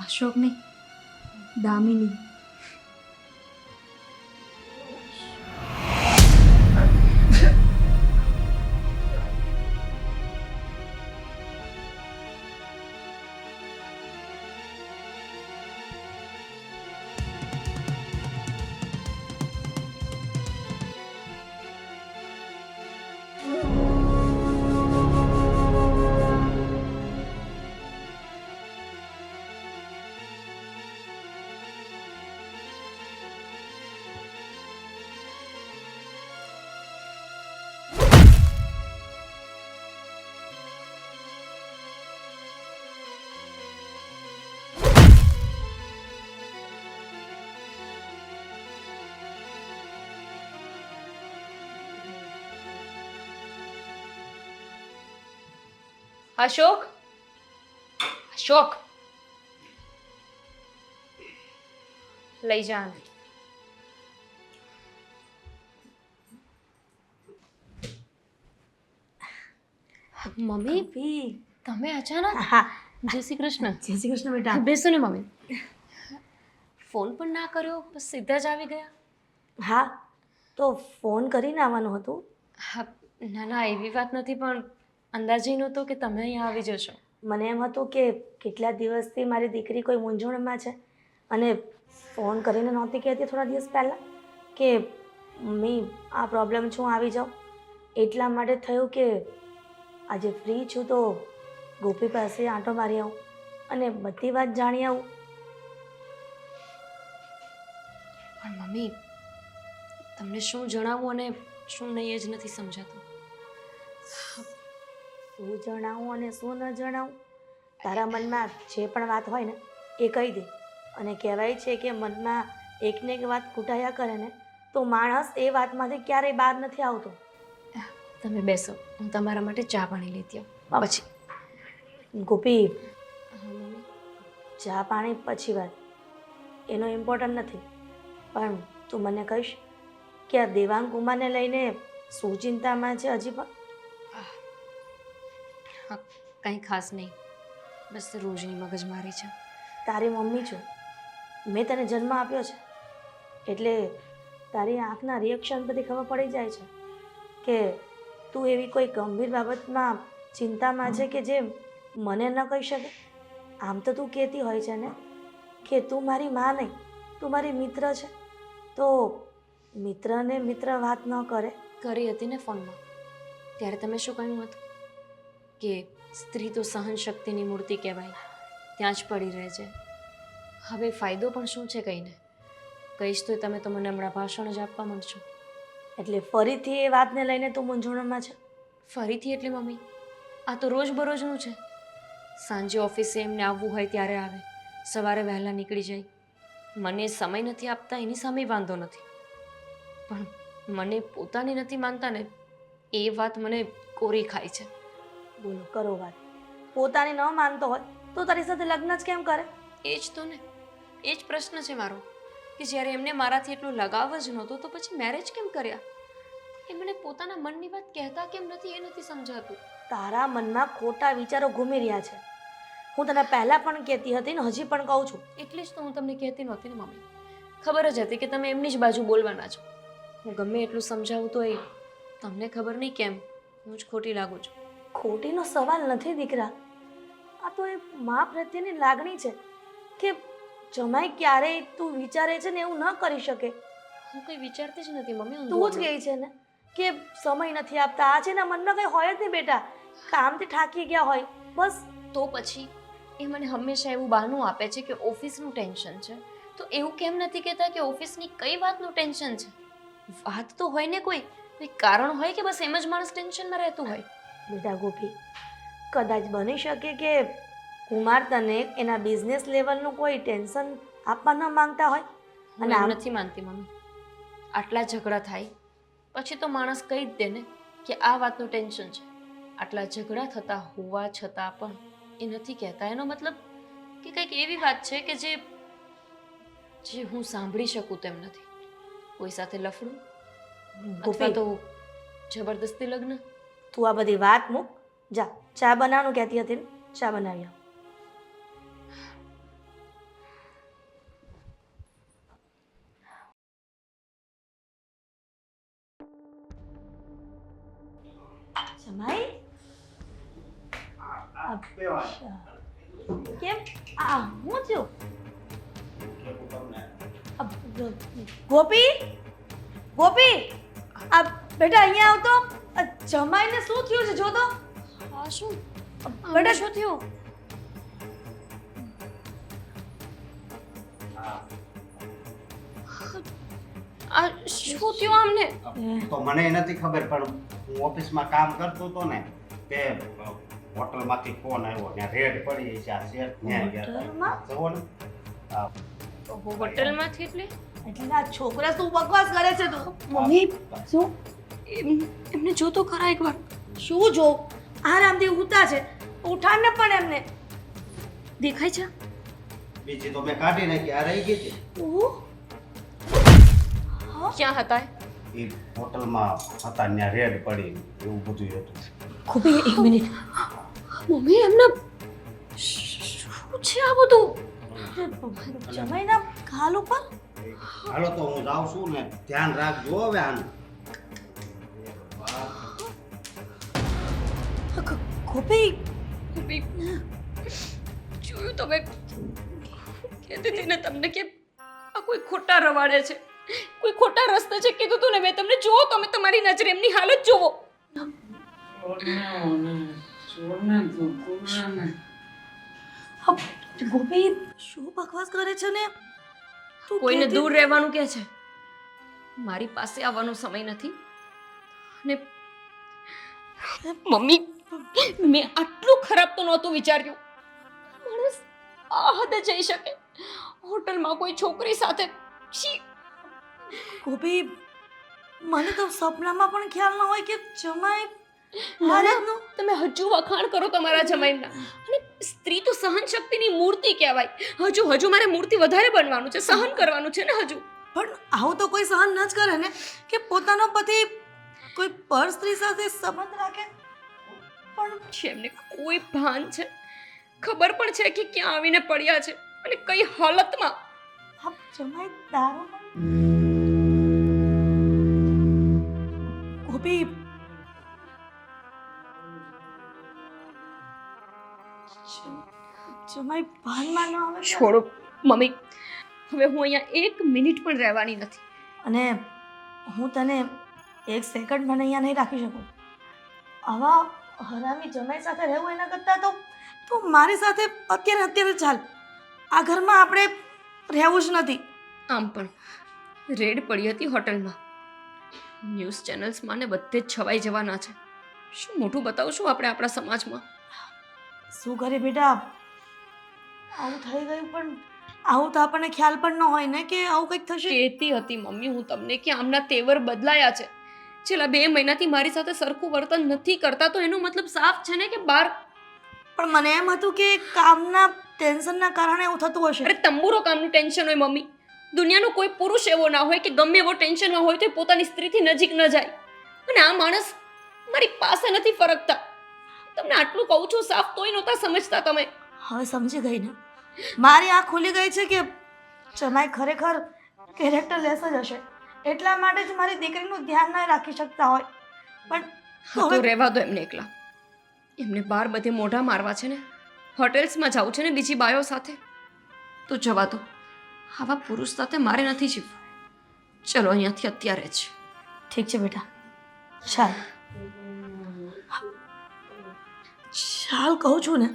અશોક નહીં, દામિની. અશોક, અશોક, લઈ જા આને. મમ્મી ભી તમે અચાનક? હા જય શ્રી કૃષ્ણ. જય શ્રી કૃષ્ણ બેટા. બેસો ને મમ્મી. ફોન પણ ના કર્યો, બસ સીધા જ આવી ગયા. હા તો ફોન કરીને આવવાનું હતું. હા, ના ના એવી વાત નથી, પણ અંદાજે નહોતો કે તમે અહીંયા આવી જશો. મને એમ હતું કે કેટલા દિવસથી મારી દીકરી કોઈ મૂંઝવણમાં છે અને ફોન કરીને નહોતી કહેતી થોડા દિવસ પહેલાં કે મમ્મી આ પ્રોબ્લેમ છું આવી જાઉં. એટલા માટે થયું કે આજે ફ્રી છું તો ગોપી પાસે આંટો મારી આવું અને બધી વાત જાણી આવું. પણ મમ્મી તમને શું જણાવું અને શું નહીં જ નથી સમજાતું. શું જણાવું અને શું ન જણાવું, તારા મનમાં જે પણ વાત હોય ને એ કહી દે. અને કહેવાય છે કે મનમાં એકને એક વાત કૂટાયા કરે ને તો માણસ એ વાતમાંથી ક્યારેય બહાર નથી આવતો. તમે બેસો, હું તમારા માટે ચા પાણી લેતી આવું. પછી ગોપી, હા મમ્મી. ચા પાણી પછી વાત, એનો ઇમ્પોર્ટન્ટ નથી. પણ તું મને કહીશ કે આ દેવાંગ કુમારને લઈને શું ચિંતામાં છે હજી પણ? હા, કંઈ ખાસ નહીં. બસ રોજની મગજમારી છે. તારી મમ્મી છું, મેં તને જન્મ આપ્યો છે, એટલે તારી આંખના રિએક્શન પરથી ખબર પડી જાય છે કે તું એવી કોઈ ગંભીર બાબતમાં ચિંતામાં છે કે જે મને ન કહી શકે. આમ તો તું કહેતી હોય છે ને કે તું મારી માં નહીં, તું મારી મિત્ર છે, તો મિત્રને મિત્ર વાત ન કરે. કરી હતી ને ફોનમાં, ત્યારે તમે શું કહ્યું હતું કે સ્ત્રી તો સહન શક્તિની મૂર્તિ કહેવાય, ત્યાં જ પડી રહે છે. હવે ફાયદો પણ શું છે કહીને? કહીશ તો તમે તો મને હમણાં ભાષણ જ આપવા માંડશો. એટલે ફરીથી એ વાતને લઈને તું મૂંઝવણમાં છે. ફરીથી એટલે મમ્મી, આ તો રોજબરોજનું છે. સાંજે ઓફિસે એમને આવવું હોય ત્યારે આવે, સવારે વહેલા નીકળી જાય. મને સમય નથી આપતા એની સામે વાંધો નથી, પણ મને પોતાની નથી માનતા ને એ વાત મને કોરી ખાય છે. બોલો કરો વાત. પોતાની ન માનતો હોય તો તારી સાથે લગ્ન જ કેમ કરે? એ જ તો ને, એ જ પ્રશ્ન છે મારો કે જ્યારે એમને મારાથી એટલો લગાવ જ નહોતો તો પછી મેરેજ કેમ કર્યા? એ મને પોતાના મનની વાત કહેતા કેમ નથી એ નથી સમજાતું. તારા મનમાં ખોટા વિચારો ઘૂમી રહ્યા છે. હું તને પહેલાં પણ કહેતી હતી ને હજી પણ કહું છું. એટલે જ તો હું તમને કહેતી નહોતી ને મમ્મી. ખબર જ હતી કે તમે એમની જ બાજુ બોલવાના છો. હું ગમે એટલું સમજાવું તો એ તમને ખબર નહીં કેમ હું જ ખોટી લાગુ છું. ખોટીનો સવાલ નથી દીકરા, આ તો એ મા પ્રત્યેની લાગણી છે કે જમાઈ ક્યારેય તું વિચારે છે ને એવું ન કરી શકે. હું કંઈ વિચારતી જ નથી મમ્મી. તું જ કહે છે ને કે સમય નથી આપતા. આ છે ને મનમાં કંઈ હોય જ નહીં બેટા, કામથી થાકી ગયા હોય બસ. તો પછી એ મને હંમેશા એવું બહાનું આપે છે કે ઓફિસનું ટેન્શન છે. તો એવું કેમ નથી કહેતા કે ઓફિસની કઈ વાતનું ટેન્શન છે? વાત તો હોય ને, કોઈ કારણ હોય કે બસ એમ જ માણસ ટેન્શનમાં રહેતું હોય? બેટા ગોપી, કદાચ બની શકે કે કુમાર તને એના બિઝનેસ લેવલનું કોઈ ટેન્શન આપવા ન માંગતા હોય. અને આમ નથી માનતી મમ્મી. આટલા ઝઘડા થાય પછી તો માણસ કહી જ દે ને કે આ વાતનું ટેન્શન છે. આટલા ઝઘડા થતા હોવા છતાં પણ એ નથી કહેતા. એનો મતલબ કે કંઈક એવી વાત છે કે જે હું સાંભળી શકું તેમ નથી. કોઈ સાથે લફડું અથવા તો જબરદસ્તી લગ્ન. તું આ બધી વાત મૂક, જા ચા બનાવવાનું કહેતી હતી ને, ચા બનાવી આવ. જમાઈ કેમ આ હું થયું? ગોપી, ગોપી, આ બેટા અહીંયા આવતો. જમાઈને શું થયું છે જો તો. હા શું બેટા શું થયું? આ શું થયું આમને? તો મને નથી ખબર, પણ હું ઓફિસમાં કામ કરતો હતો ને તે હોટલમાંથી ફોન આવ્યો, ત્યાં રેડ પડી છે આ શેર ત્યાં ગયા હોટલમાં? જુઓ ને હોટલમાંથી એટલે એટલે આ છોકરા શું બકવાસ કરે છે તું? મમ્મી શું એમને જો તો ખરા એકવાર. શું જો? આરામથી ઊતા છે, ઉઠાડ ને પણ એમને. દેખાય છે? બીજી તો મેં કાઢી નાખી, આ રહી ગઈ છે. ક્યાં હતા? એ હોટલમાં હતા, ત્યાં રેડ પડી એવું બધું હતું. ખોબી એક મિનિટ. મમ્મી એમના શું છે આ બધું? જમાઈના ગાલ ઉપર. હાલો તો હું જાઉં છું ને, ધ્યાન રાખજો હવે આનું. ગોપી, જોયું તમે? કહેતી હતી ને તમને કે આ કોઈ ખોટા રવાડે છે, કોઈ ખોટા રસ્તે છે. કીધું તું ને મેં તમને. જુઓ તમે તમારી નજરે એમની હાલત જુઓ. ગોપી શું બકવાસ કરે છે ને? તું કોઈને કહેતી- દૂર રહેવાનું કહે છે. મારી પાસે આવવાનો સમય નથી. અને મમ્મી મેં આટલું ખરાબ તો નહોતું વિચાર્યું. માણસ આ હદે જઈ શકે હોટલમાં કોઈ છોકરી સાથે? છી! ગોપી, મને તો સપનામાં પણ ખ્યાલ ન હોય કે જમાઈ ભારતનો. તમે હજુ વખાણ કરો તમારા જમાઈના. અને સ્ત્રી તો સહન શક્તિની મૂર્તિ કહેવાય. હજુ મારે મૂર્તિ વધારે બનવાનું છે, સહન કરવાનું છે ને હજુ. પણ આવું તો કોઈ સહન ન જ કરે ને કે પોતાનો પતિ કોઈ પર સ્ત્રી સાથે સંબંધ રાખે. પણ છે એમને કોઈ ભાન છે ખબર પણ છે કે ક્યાં આવીને પડ્યા છે અને કઈ હાલતમાં. હા જમાઈ દારૂ ગોપી જમાઈ ભાનમાં ન આવે તો? છોડો મમ્મી, હવે હું અહીંયા 1 મિનિટ પણ રહેવાની નથી. અને હું તને 1 સેકન્ડ પણ અહીંયા નહીં રાખી શકું. આવા હરામી જમાઈ સાથે રહેવું એના કરતાં તો મારી સાથે અત્યારે ચાલ. આ ઘરમાં આપણે રહેવું જ નથી. આમ પણ રેડ પડી હતી હોટલમાં. ન્યૂઝ ચેનલ્સમાં ને બધે જ છવાઈ જવાના છે. શું મોટું બતાવશું આપણે આપણા સમાજમાં? શું કરે બેટા, આવું થઈ ગયું પણ આવું તો આપણને ખ્યાલ પણ ન હોય ને કે આવું કંઈક થશે. કહેતી હતી મમ્મી હું તમને કે આમના તેવર બદલાયા છે. છેલ્લા 2 મહિનાથી મારી સાથે સરખું વર્તન નથી કરતા, તો એનો મતલબ સાફ છે ને કે બહાર. પણ મને એમ હતું કે કામના ટેન્શનના કારણે એવું થતું હશે. અરે તંબુરો કામનું ટેન્શન હોય મમ્મી. દુનિયાનો કોઈ પુરુષ એવો ના હોય કે ગમે એવો ટેન્શનમાં હોય તો એ પોતાની સ્ત્રીથી નજીક ન જાય. અને આ માણસ મારી પાસે નથી ફરકતા. તમને આટલું કહું છું સાફ, તોય નહોતા સમજતા તમે. હવે સમજી ગઈ ને, મારી આંખ ખુલી ગઈ છે કે જમાઈ ખરેખર કેરેક્ટર લેસ જ હશે. એટલા માટે જ મારી દીકરીનું ધ્યાન ન રાખી શકતા હોય. પણ હા તો રહેવા દો એમને એકલા. એમને બહાર બધે મોઢા મારવા છે ને, હોટેલ્સમાં જવું છે ને બીજી બાયો સાથે, તો જવા દો. આવા પુરુષ સાથે મારે નથી જીવવું. ચલો અહીંયાથી અત્યારે જ. ઠીક છે બેટા, ચાલ ચાલ કહું છું ને.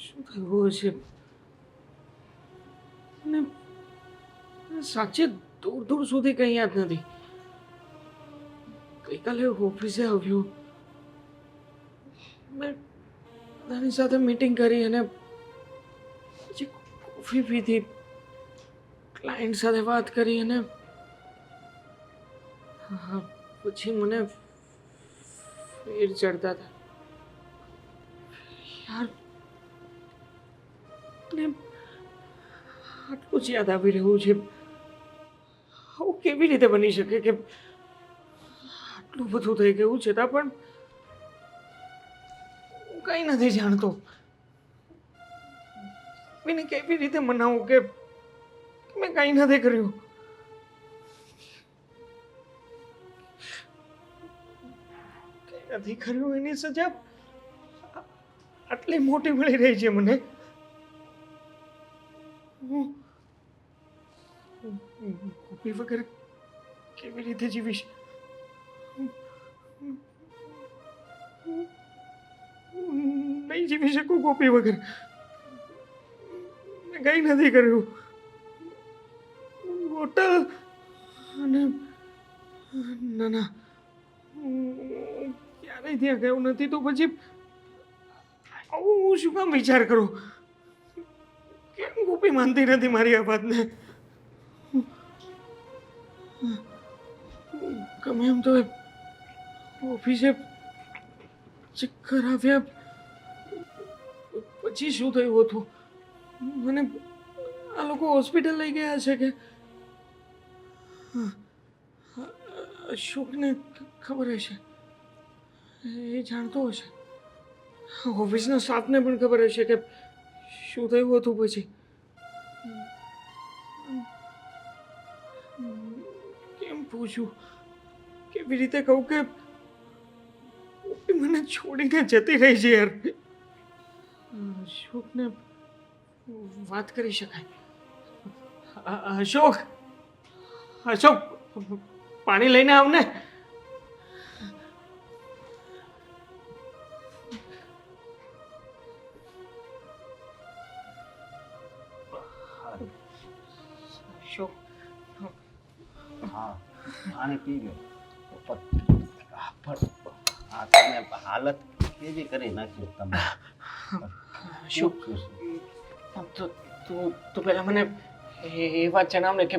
શું થયું છે? અને સાચે દૂર દૂર સુધી કંઈ યાદ નથી. ગઈકાલે ઓફિસે આવ્યો, મેં બધાની સાથે મીટિંગ કરી અને પછી કોફી પીધી, ક્લાયન્ટ સાથે વાત કરી અને હા પછી મને ફેર ચડતા હતા યાર. અને આટલું જ યાદ આવી રહ્યું છે. આવું કેવી રીતે બની શકે કે આટલું બધું થઈ ગયું છતાં પણ હું કંઈ નથી જાણતો. એને કેવી રીતે મનાવું કે મેં કંઈ નથી કર્યું. કંઈ નથી કર્યું એની સજા આટલી મોટી મળી રહી છે મને. ગોપી વગર કેવી રીતે જીવીશ? નહીં જીવી શકું ગોપી વગર. મેં કંઈ નથી કર્યું. હોટલ અને ના ના ક્યારેય ત્યાં ગયો નથી, તો પછી આવું હું શું કામ વિચાર કરું? કેમ ગોપી માનતી નથી મારી આ વાતને? ગમે એમ તો ઓફિસે ચક્કર આવ્યા પછી શું થયું હતું? મને આ લોકો હોસ્પિટલ લઈ ગયા છે કે? અશોકને ખબર હશે, એ જાણતો હશે. ઓફિસના સ્ટાફને પણ ખબર હશે કે શું થયું હતું. પછી કેમ પૂછું, કેવી રીતે કહું કે મને છોડીને જતી રહી છે યાર? અશોકને વાત કરી શકાય. અશોક, અશોક પાણી લઈને આવ ને. અશોક હા પાણી પી ગયો. પણ આ તમે હાલત કેવી કરી નાખી તમે. અશોક તું પહેલા મને એ વાત જણાવ ને કે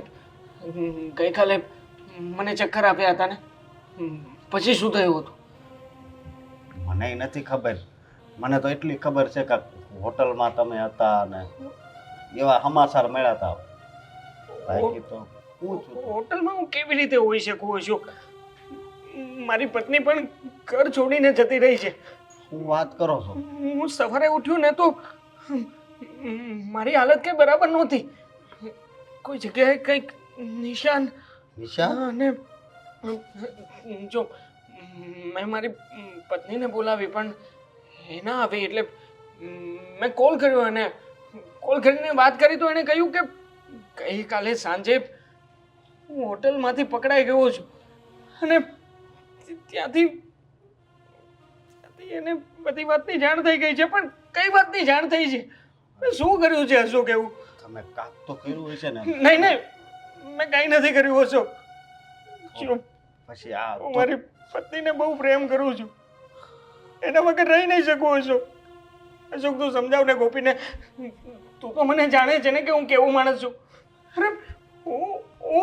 ગઈકાલે મને ચક્કર આપ્યા હતા ને, પછી શું થયું હતું? મને નથી ખબર. મને તો એટલી ખબર છે કે હોટલમાં તમે હતા અને એવા સમાચાર મળ્યા હતા. બાકી તો હું છું હોટલમાં હું કેવી રીતે હોઈ શકું અશોક? મારી પત્ની પણ ઘર છોડીને જતી રહી છે. હું વાત કરો છો? હું સવારે ઉઠ્યો ને તો મારી હાલત કઈ બરાબર નહોતી. કોઈ જગ્યાએ કંઈક નિશાન નિશા અને જો મેં મારી પત્નીને બોલાવી પણ એ ના આવી એટલે મેં કોલ કર્યો અને કોલ કરીને વાત કરી તો એણે કહ્યું કે ગઈકાલે સાંજે હું હોટલમાંથી પકડાઈ ગયો છું અને ત્યાંથી એને બધી વાતની જાણ થઈ ગઈ છે. પણ કઈ વાતની જાણ થઈ છે? મેં શું કર્યું છે અશોક એવું? તમે કાક તો કર્યું હશે ને? નહીં નહીં, મેં કંઈ નથી કર્યું અશોક. જો પછી આ હું મારી પત્નીને બહુ પ્રેમ કરું છું, એના વગર રહી નહીં શકું અશોક. અશોક તું સમજાવ ને ગોપીને. તું તો મને જાણે છે ને કે હું કેવો માણસ છું. અરે હું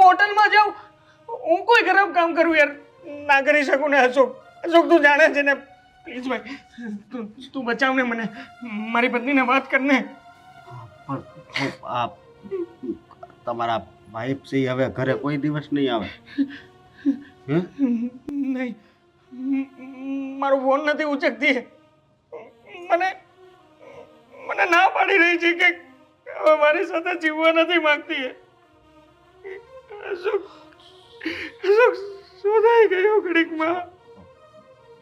હોટલમાં જાઉં, હું કોઈ ખરાબ કામ કરું યાર ના કરી શકું ને અશોક. અશોક તું જાણે છે ને. પ્લીઝ ભાઈ તું બચાવ ને મને. મારી પત્નીને વાત કર ને. પણ આ તમારા વાઈફ છે હવે ઘરે કોઈ દિવસ નહીં આવે? હે? નહીં, મારો ફોન નથી ઉચકતી. મને મને ના પાડી રહી છે કે હવે મારી સાથે જીવવા નથી માંગતી. અશોક અશોક શું થઈ ગયું ઘડીકમાં?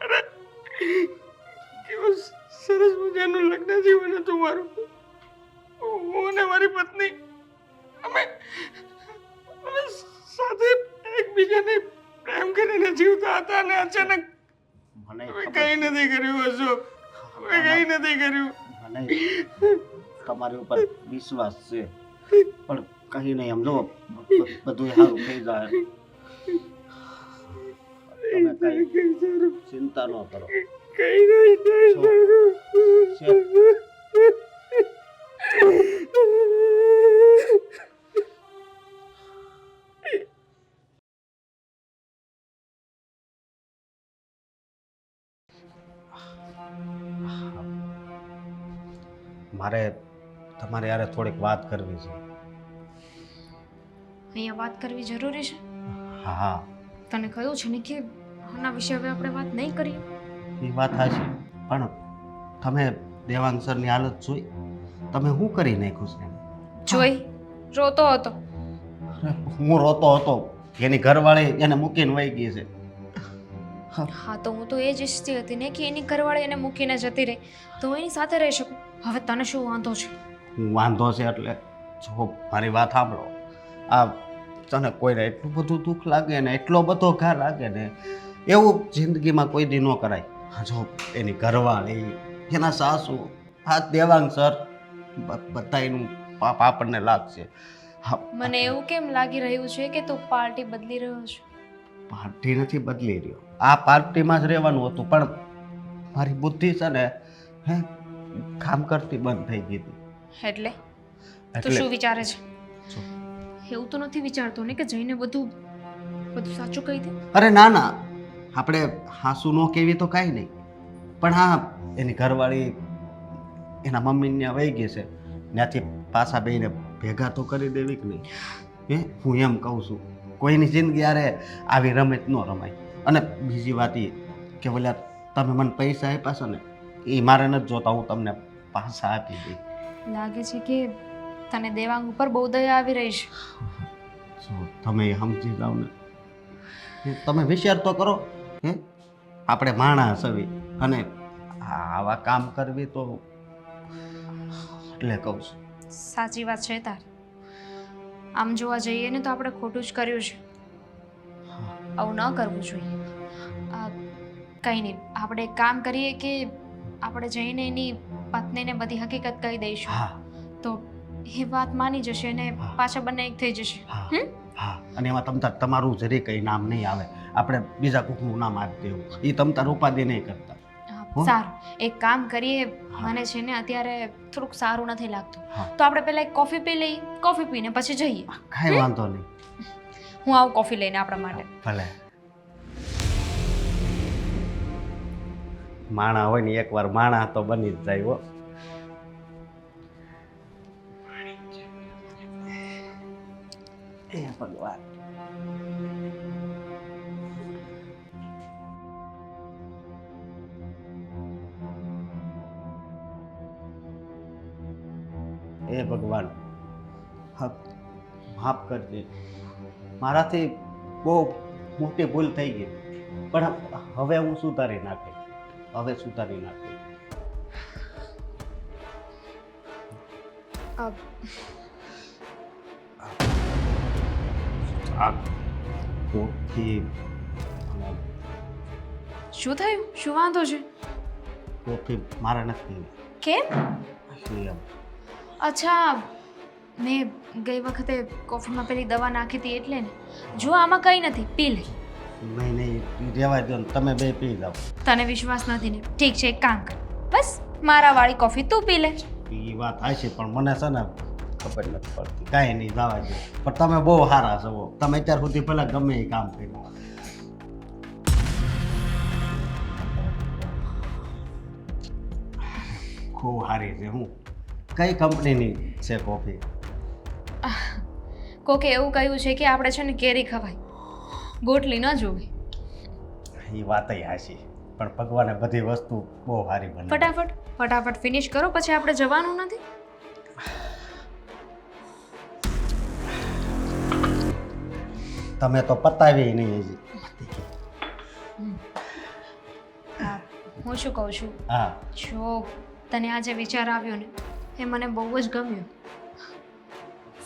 અરે કેવું સરસ મજાનું લગ્ન જીવન હતું મારું. હું અને મારી પત્ની અમે સાથે એકબીજાને પ્રેમ કરીને જીવતા હતા અને અચાનક મને હવે ખબર કંઈ નથી કર્યું અશોક. હવે કંઈ નથી કર્યું. મને તમારી ઉપર વિશ્વાસ છે પણ કहीं નહીં સમજો બધું સારું થઈ જાય. તમે કઈ ચિંતા ન કરો. કંઈ નહીં છે. મારે તમારે યારે થોડીક વાત કરવી છે. અહીંયા વાત કરવી જરૂરી છે. હા હા, તને કહ્યું છે ને કે આના વિશે હવે આપણે વાત નહીં કરીએ. એ વાત સાચી પણ તમે દેવાંગ સરની હાલત જોઈ? તમે શું કરી નાખ્યું છે એને? જોઈ રોતો હતો. અરે, હું રોતો હતો, એની ઘરવાળી એને મૂકીને વહી ગઈ છે. હા તો હું તો એ જ ઈચ્છતી હતી ને કે એની ઘરવાળી એને મૂકીને જતી રહી તો હું એની સાથે રહી શકું. હવે તને શું વાંધો છે? વાંધો છે એટલે જો મારી વાત સાંભળો. આ તને કોઈને એટલું બધું દુઃખ લાગે ને એટલો બધો ઘા લાગે ને એવું જિંદગીમાં કોઈ દી ન કરાય. જો એની ઘરવાળી, એના સાસુ, આ દેવાંગ સર બધા એનું પાપ આપણને લાગશે. હા, મને એવું કેમ લાગી રહ્યું છે કે તું પાર્ટી બદલી રહ્યો છે? પાર્ટી નથી બદલી રહ્યો. આ પાર્ટીમાં જ રહેવાનું હતું પણ મારી બુદ્ધિ છે ને હે કામ કરતી બંધ થઈ ગઈ હતી. એટલે તું એટલે શું વિચારે છે? જો, એવું તો નથી વિચારતો ને કે જઈને બધું સાચું કહી દે? અરે ના ના, આપણે હાસુ ન કહેવી તો કાંઈ નહીં પણ હા એની ઘરવાળી એના મમ્મીને ત્યાં વહી ગઈ છે, ત્યાંથી પાછા બેને ભેગા તો કરી દેવી કે નહીં? હે હું એમ કહું છું કોઈની જિંદગી યારે આવી રમત ન રમાય. અને બીજી વાત એ કે બોલ્યા તમે મને પૈસા આપ્યા છો ને એ મારે નથી જોતા, હું તમને પાછા આપી દઈ. લાગે છે કે તને દેવાંગ ઉપર બહુ દયા આવી રહી છે. જો તમે એ સમજી જાઓ ને, તમે વિચાર તો કરો. હે આપણે માણસ હવી અને આવા કામ કરવી તો એટલે કહું છું. સાચી વાત છે તાર. આમ જોવા જઈએ ને તો આપણે ખોટું જ કર્યું છે. આવું ન કરવું જોઈએ. કંઈ નહીં, આપણે એક કામ કરીએ કે આપણે જઈને એની પત્નીને બધી હકીકત કહી દઈશું હા તો એ વાત માની જશે અને પાછા બંને એક થઈ જશે. હા હમ? હા, અને એમાં તમારું જરી કંઈ નામ નહીં આવે, આપણે બીજા કોકનું નામ આપી દેવું. એ તમતાર ઉપાધિ નહીં કરતા. હો? સારું, એક કામ કરીએ. હા. મને છે ને અત્યારે થોડુંક સારું નથી લાગતું હા. તો આપણે પહેલા એક કોફી પી લઈએ. કોફી પીને પછી જઈએ. કાંઈ વાંધો નહીં. હું આવું કોફી લઈને આપણા માટે. ભલે. માણા હોય ને એકવાર માણા તો બની જ જાય હો. હે ભગવાન. હે ભગવાન, માફ કરજે. મારાથી બહુ મોટી ભૂલ થઈ ગઈ, પણ હવે હું સુધારી નાખીશ. આ કોફી શું થયું? શું વાંધો છે? કોફી મારા નથી કેમ? પીવી. અચ્છા, મેં ગઈ વખતે કોફીમાં પેલી દવા નાખી હતી એટલે ને. જો આમાં કંઈ નથી, પી લે. નહીં, રહેવા દો ને, તમે બે પી જાઓ. તને વિશ્વાસ નથી ને? ઠીક છે, એક કામ કર, બસ મારા વાળી કોફી તું પી લે. એ વાત થાય છે, પણ મને છે ને ખબર નથી પડતી. કાંઈ નહીં, જવા દો. પણ તમે બહુ સારા છો. તમે અત્યાર સુધી પહેલાં ગમે એ કામ કર્યું. ખૂબ સારી છે. હું કઈ કંપનીની છે કોફી? કોકે એવું કહ્યું છે કે આપણે છે ને કેરી ખવાય, ગોટલી ન જોવી. એ વાત હાચી, પણ ભગવાને બધી વસ્તુ બહુ સારી બનાવી. ફટાફટ ફિનિશ કરો, પછી આપણે જવાનું નથી. તમે તો પતાવી નહીં હજી. હું શું કહું છું, હા, જો તને આ જે વિચાર આવ્યો ને એ મને બહુ જ ગમ્યો.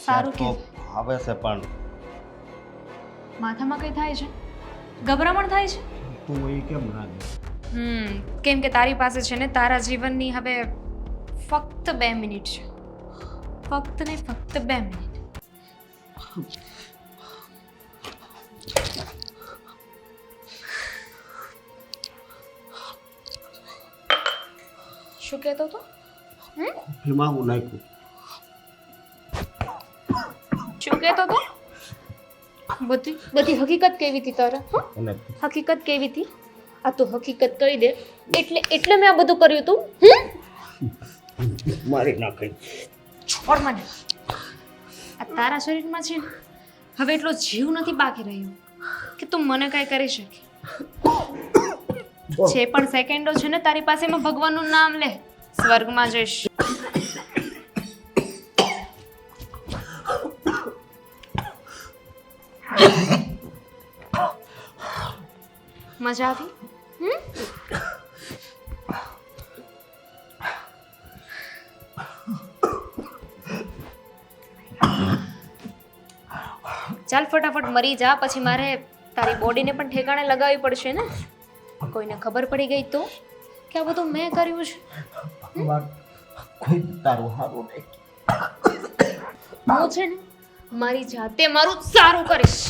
સારું તો કે આવે છે, પણ માથામાં કંઈ થાય છે? ગભરામણ થાય છે? તું એ કેમ ના દે? કેમ કે તારી પાસે છે ને તારા જીવનની હવે ફક્ત 2 મિનિટ છે. ફક્ત ને ફક્ત 2 મિનિટ. શું કહેતો હતો? કોફીમાં હું નાખ્યું. શું કહેતો હતો? બધી હકીકત કેવી હતી તારે? અને હકીકત કેવી હતી? આ તો હકીકત કહી દે એટલે મેં આ બધું કર્યું તું. મારી નાખી. છોડ મને. આ તારા શરીરમાં છે ને હવે એટલો જીવ નથી બાકી રહ્યો કે તું મને કાંઈ કરી શકે. જે પણ સેકન્ડો છે ને તારી પાસે એમાં ભગવાનનું નામ લે, સ્વર્ગમાં જઈશ. મજા આવી? ચાલ ફટાફટ મરી જા, પછી મારે તારી બોડીને પણ ઠેકાણે લગાવવી પડશે ને. કોઈને ખબર પડી ગઈ તો કે આ બધું મેં કર્યું છે. ભગવાન કોઈ તારું સારું નહીં. હું છે ને મારી જાતે મારું સારું કરીશ.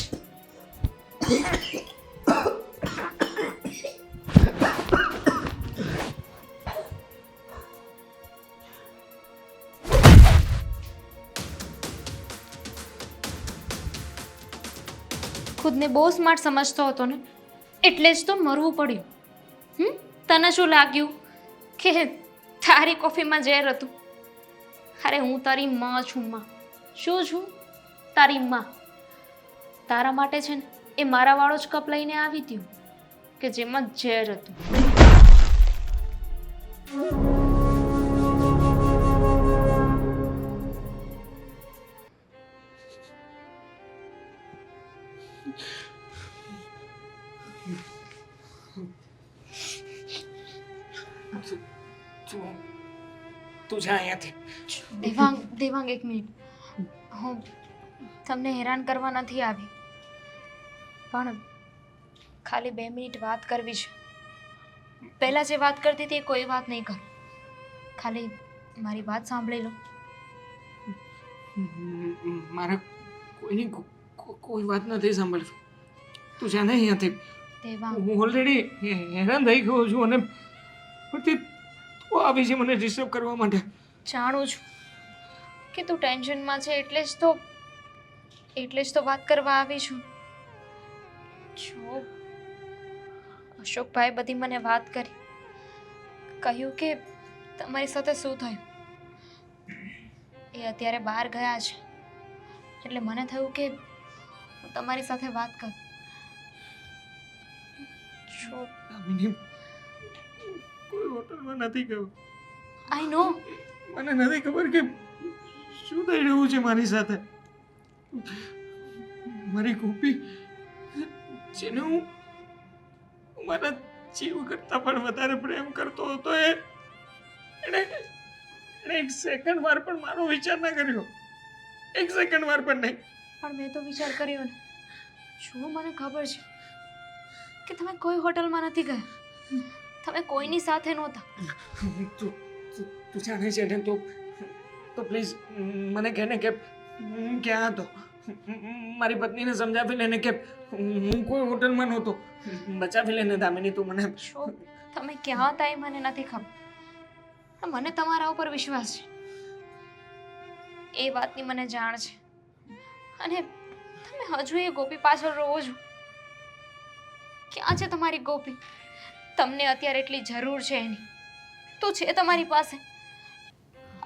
ખુદને બહુ સ્માર્ટ સમજતો હતો ને એટલે જ તો મરવું પડ્યું. તને શું લાગ્યું કે તારી કોફીમાં ઝેર હતું? અરે હું તારી માં છું. માં શું છું? તારી માં. તારા માટે છે ને એ મારા વાળો જ કપ લઈને આવી હતી કે જેમાં ઝેર હતું. તું જા અહીંયાથી. દેવાંગ એક મિનિટ. હું તમને હેરાન કરવા નથી આવી, પણ ખાલી 2 મિનિટ વાત કરવી છે. પહેલા જે વાત કરતી હતી એ કોઈ વાત નહીં કર. ખાલી મારી વાત સાંભળી લો. મારા કોઈની કોઈ વાત નથી સાંભળવી. તું જા ને અહીંયાથી. દેવાંગ, હું ઓલરેડી હેરાન થઈ ગયો છું અને તું આવી છે મને ડિસ્ટર્બ કરવા માટે. જાણું છું કે તું ટેન્શનમાં છે એટલે જ તો વાત કરવા આવી છું. જો અશોકભાઈ બધી મને વાત કરી, કહ્યું કે તમારી સાથે શું થયું. એ અત્યારે બહાર ગયા છે એટલે મને થયું કે હું તમારી સાથે વાત કરું. જો દામિની, કોઈ હોટલમાં નથી ગયો. આઈ નો. મને નથી ખબર કે શું થઈ રહ્યું છે મારી સાથે. મારી ગોપી, જેને હું મારા જીવ કરતા પણ વધારે પ્રેમ કરતો હતો, એણે એક સેકન્ડ વાર પણ મારો વિચાર ના કર્યો. એક સેકન્ડ વાર પણ નહીં. પણ મેં તો વિચાર કર્યો ને. જો મને ખબર છે કે તમે કોઈ હોટલમાં નથી ગયા, તમે કોઈની સાથે નહોતા. તું જાણે છે ને, તો પ્લીઝ મને કહે ને કે હું ક્યાં હતો. મારી પત્નીને સમજાવી લેને કે હું કોઈ હોટલમાં નહોતો. બચાવી લેને દામિની, તું મને. જો તમે ક્યાં હતા એ મને નથી ખબર, પણ મને તમારા ઉપર વિશ્વાસ છે. એ વાતની મને જાણ છે. અને તમે હજુ એ ગોપી પાછળ રહો છો. ક્યાં છે તમારી ગોપી? તમને અત્યારે એટલી જરૂર છે એની, તો છે તમારી પાસે.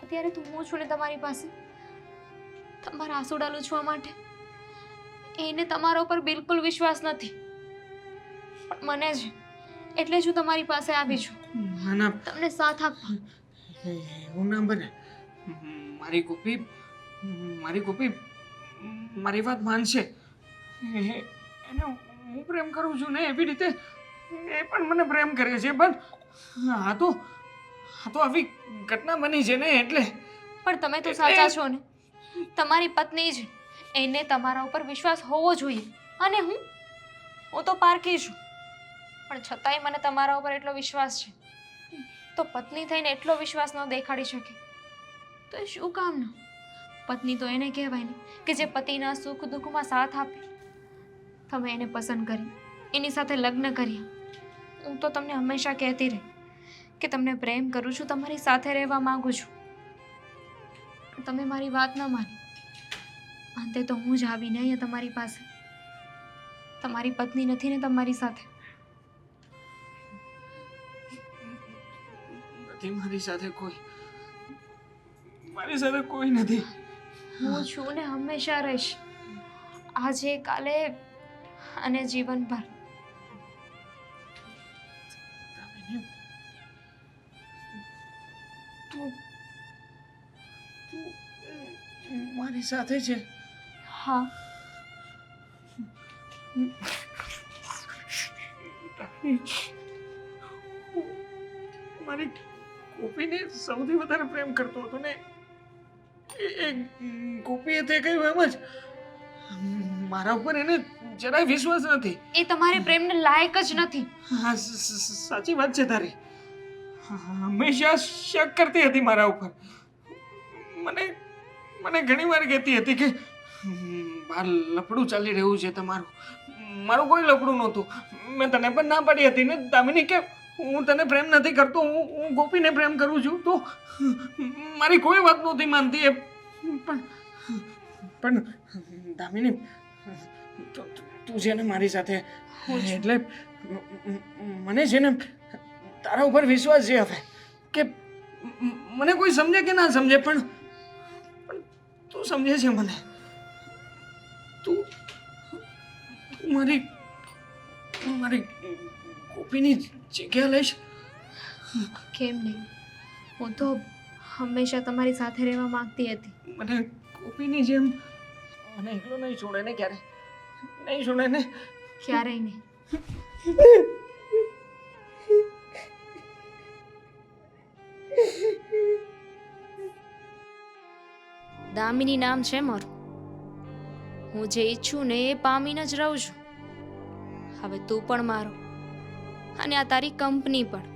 અત્યારે તો હું છું ને તમારી પાસે, તમારા આંસુડા લૂછવા માટે. એને તમારા ઉપર બિલકુલ વિશ્વાસ નથી, પણ મને છે, એટલે જ હું તમારી પાસે આવી છું, ના ના, તમને સાથ આપવા. એવું ના બને. મારી ગોપી મારી વાત માનશે. એને હું પ્રેમ કરું છું ને, એવી રીતે એ પણ મને પ્રેમ કરે છે. પણ આ તો આવી ઘટના બની છે ને, એટલે. પણ તમે તો સાચા છો ને, તમારી પત્ની છે, એને તમારા ઉપર વિશ્વાસ હોવો જોઈએ. અને હું તો પારકી છું, પણ છતાંય મને તમારા ઉપર એટલો વિશ્વાસ છે. તો પત્ની થઈને એટલો વિશ્વાસ ન દેખાડી શકે તો એ શું કામનો? પત્ની તો એને કહેવાય ને કે જે પતિના સુખ દુઃખમાં સાથ આપે. તમે એને પસંદ કરી, એની સાથે લગ્ન કર્યા. હું તો તમને હંમેશા કહેતી રહી કે તમને પ્રેમ કરું છું, તમારી સાથે રહેવા માંગુ છું. તમે મારી વાત ન માની. અંતે તો હું જ આવીને અહીંયા તમારી પાસે. તમારી પત્ની નથી ને તમારી સાથે? નથી મારી સાથે કોઈ નથી. હું છું ને, હંમેશા રહીશ. આજે, કાલે અને જીવનભર. તું મારી સાથે છે? હા. મારી ગોપીને સૌથી વધારે પ્રેમ કરતો હતો ને, એ ગોપીએ તે કહ્યું એમ જ. મારા ઉપર એને જરાય વિશ્વાસ નથી. એ તમારે પ્રેમને લાયક જ નથી. હા, સાચી વાત છે તારી. હંમેશા શક કરતી હતી મારા ઉપર. મને ઘણી વાર કહેતી હતી કે બહાર લફડું ચાલી રહ્યું છે તમારું. મારું કોઈ લફડું નહોતું. મેં તને પણ ના પાડી હતી ને દામિની કે હું તને પ્રેમ નથી કરતો, હું ગોપીને પ્રેમ કરું છું. તો મારી કોઈ વાત નહોતી માનતી એ. પણ દામિની, તું છે ને મારી સાથે, એટલે મને છે ને તારા ઉપર વિશ્વાસ છે હવે. કે મને કોઈ સમજે કે ના સમજે, પણ તું સમજે છે મને. તું મારી ગોપીની જગ્યા લઈશ. કેમ નહીં? હું તો હંમેશા તમારી સાથે રહેવા માંગતી હતી. મને ગોપીની જેમ મને એકલો નહીં છોડે ને, ક્યારે નહીં છોડે ને. ક્યારેય નહીં. દામિની નામ છે મારું. હું જે ઈચ્છું ને એ પામીને જ રહું છું. હવે તું પણ મારો, અને આ તારી કંપની પણ.